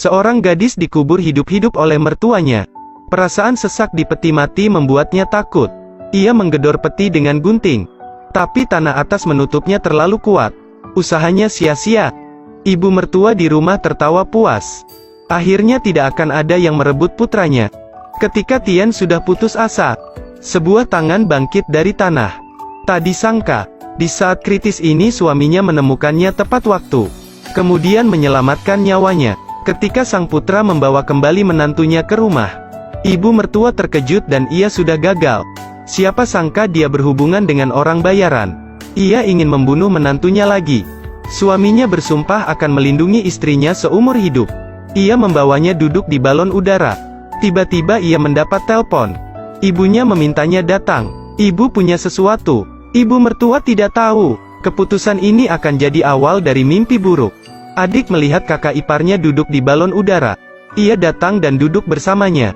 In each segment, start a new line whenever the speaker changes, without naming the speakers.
Seorang gadis dikubur hidup-hidup oleh mertuanya. Perasaan sesak di peti mati membuatnya takut. Ia menggedor peti dengan gunting. Tapi tanah atas menutupnya terlalu kuat. Usahanya sia-sia. Ibu mertua di rumah tertawa puas. Akhirnya tidak akan ada yang merebut putranya. Ketika Tian sudah putus asa, sebuah tangan bangkit dari tanah. Tak disangka, di saat kritis ini suaminya menemukannya tepat waktu. Kemudian menyelamatkan nyawanya. Ketika sang putra membawa kembali menantunya ke rumah, ibu mertua terkejut dan ia sudah gagal. Siapa sangka dia berhubungan dengan orang bayaran. Ia ingin membunuh menantunya lagi. Suaminya bersumpah akan melindungi istrinya seumur hidup. Ia membawanya duduk di balon udara. Tiba-tiba ia mendapat telepon. Ibunya memintanya datang. Ibu punya sesuatu. Ibu mertua tidak tahu. Keputusan ini akan jadi awal dari mimpi buruk. Adik melihat kakak iparnya duduk di balon udara. Ia datang dan duduk bersamanya.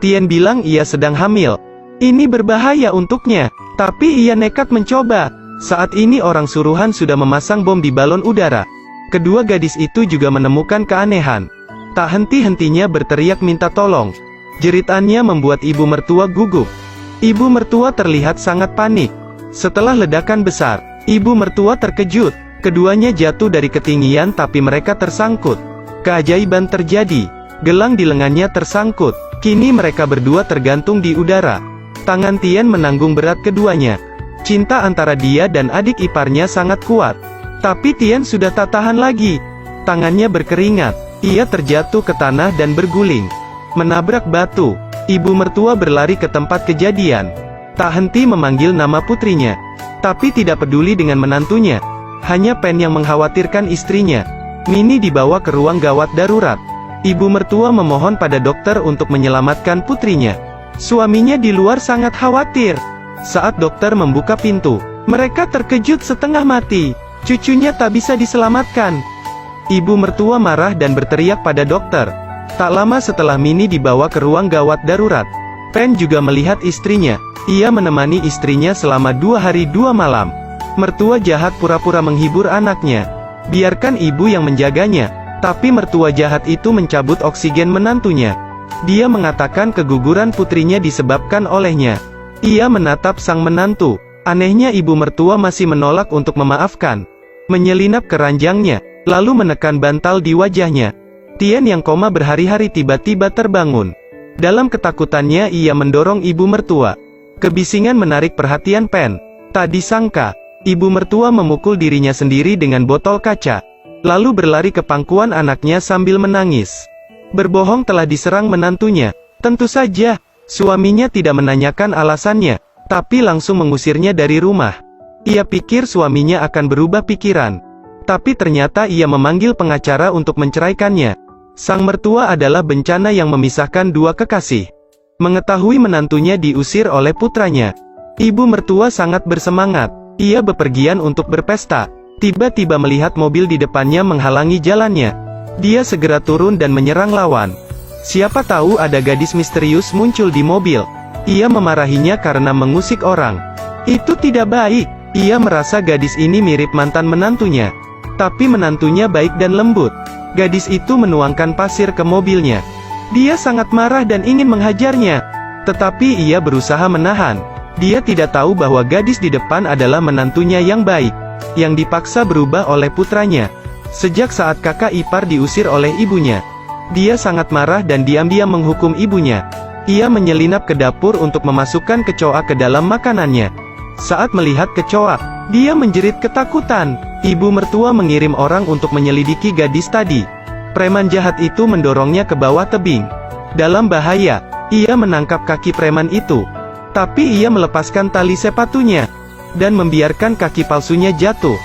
Tian bilang ia sedang hamil. Ini berbahaya untuknya. Tapi ia nekat mencoba. Saat ini orang suruhan sudah memasang bom di balon udara. Kedua gadis itu juga menemukan keanehan. Tak henti-hentinya berteriak minta tolong. Jeritannya membuat ibu mertua gugup. Ibu mertua terlihat sangat panik. Setelah ledakan besar, ibu mertua terkejut. Keduanya jatuh dari ketinggian tapi mereka tersangkut. Keajaiban terjadi. Gelang di lengannya tersangkut. Kini mereka berdua tergantung di udara. Tangan Tian menanggung berat keduanya. Cinta antara dia dan adik iparnya sangat kuat. Tapi Tian sudah tak tahan lagi. Tangannya berkeringat. Ia terjatuh ke tanah dan berguling. Menabrak batu. Ibu mertua berlari ke tempat kejadian. Tak henti memanggil nama putrinya. Tapi tidak peduli dengan menantunya. Hanya Pen yang mengkhawatirkan istrinya. Minnie dibawa ke ruang gawat darurat. Ibu mertua memohon pada dokter untuk menyelamatkan putrinya. Suaminya di luar sangat khawatir. Saat dokter membuka pintu, mereka terkejut setengah mati. Cucunya tak bisa diselamatkan. Ibu mertua marah dan berteriak pada dokter. Tak lama setelah Minnie dibawa ke ruang gawat darurat, Pen juga melihat istrinya. Ia menemani istrinya selama 2 hari 2 malam. Mertua jahat pura-pura menghibur anaknya. Biarkan ibu yang menjaganya. Tapi mertua jahat itu mencabut oksigen menantunya. Dia mengatakan keguguran putrinya disebabkan olehnya. Ia menatap sang menantu. Anehnya ibu mertua masih menolak untuk memaafkan. Menyelinap ke ranjangnya, lalu menekan bantal di wajahnya. Tian yang koma berhari-hari tiba-tiba terbangun. Dalam ketakutannya ia mendorong ibu mertua. Kebisingan menarik perhatian Pen. Tak disangka, ibu mertua memukul dirinya sendiri dengan botol kaca. Lalu berlari ke pangkuan anaknya sambil menangis. Berbohong telah diserang menantunya. Tentu saja, suaminya tidak menanyakan alasannya, tapi langsung mengusirnya dari rumah. Ia pikir suaminya akan berubah pikiran. Tapi ternyata ia memanggil pengacara untuk menceraikannya. Sang mertua adalah bencana yang memisahkan dua kekasih. Mengetahui menantunya diusir oleh putranya, ibu mertua sangat bersemangat. Ia bepergian untuk berpesta. Tiba-tiba melihat mobil di depannya menghalangi jalannya. Dia segera turun dan menyerang lawan. Siapa tahu ada gadis misterius muncul di mobil. Ia memarahinya karena mengusik orang. Itu tidak baik. Ia merasa gadis ini mirip mantan menantunya. Tapi menantunya baik dan lembut. Gadis itu menuangkan pasir ke mobilnya. Dia sangat marah dan ingin menghajarnya. Tetapi ia berusaha menahan. Dia tidak tahu bahwa gadis di depan adalah menantunya yang baik, yang dipaksa berubah oleh putranya. Sejak saat kakak ipar diusir oleh ibunya, dia sangat marah dan diam-diam menghukum ibunya. Ia menyelinap ke dapur untuk memasukkan kecoa ke dalam makanannya. Saat melihat kecoa, dia menjerit ketakutan. Ibu mertua mengirim orang untuk menyelidiki gadis tadi. Preman jahat itu mendorongnya ke bawah tebing. Dalam bahaya, ia menangkap kaki preman itu. Tapi ia melepaskan tali sepatunya, dan membiarkan kaki palsunya jatuh.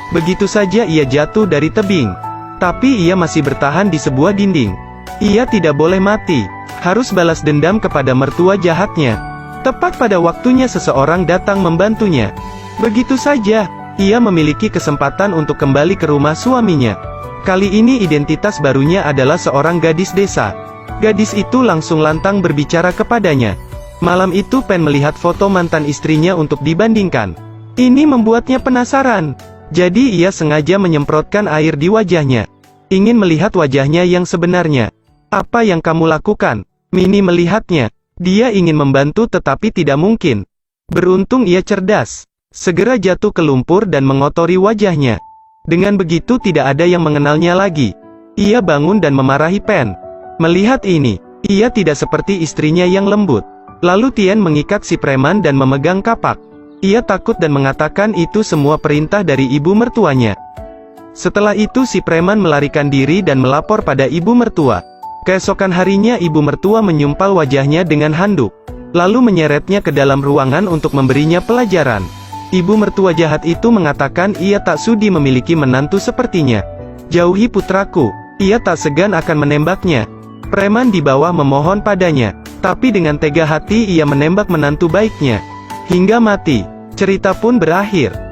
Begitu saja ia jatuh dari tebing. Tapi ia masih bertahan di sebuah dinding. Ia tidak boleh mati, harus balas dendam kepada mertua jahatnya. Tepat pada waktunya seseorang datang membantunya. Begitu saja, ia memiliki kesempatan untuk kembali ke rumah suaminya. Kali ini identitas barunya adalah seorang gadis desa. Gadis itu langsung lantang berbicara kepadanya. Malam itu Pen melihat foto mantan istrinya untuk dibandingkan. Ini membuatnya penasaran. Jadi ia sengaja menyemprotkan air di wajahnya. ingin melihat wajahnya yang sebenarnya. Apa yang kamu lakukan? Minnie melihatnya. Dia ingin membantu tetapi tidak mungkin. Beruntung ia cerdas. Segera jatuh ke lumpur dan mengotori wajahnya. Dengan begitu tidak ada yang mengenalnya lagi. Ia bangun dan memarahi Pen. Melihat ini, ia tidak seperti istrinya yang lembut. Lalu Tian mengikat si preman dan memegang kapak. Ia takut dan mengatakan itu semua perintah dari ibu mertuanya. Setelah itu si preman melarikan diri dan melapor pada ibu mertua. Keesokan harinya ibu mertua menyumpal wajahnya dengan handuk. Lalu menyeretnya ke dalam ruangan untuk memberinya pelajaran. Ibu mertua jahat itu mengatakan ia tak sudi memiliki menantu sepertinya. Jauhi putraku. Ia tak segan akan menembaknya. Preman di bawah memohon padanya. Tapi dengan tega hati ia menembak menantu baiknya. Hingga mati. Cerita pun berakhir.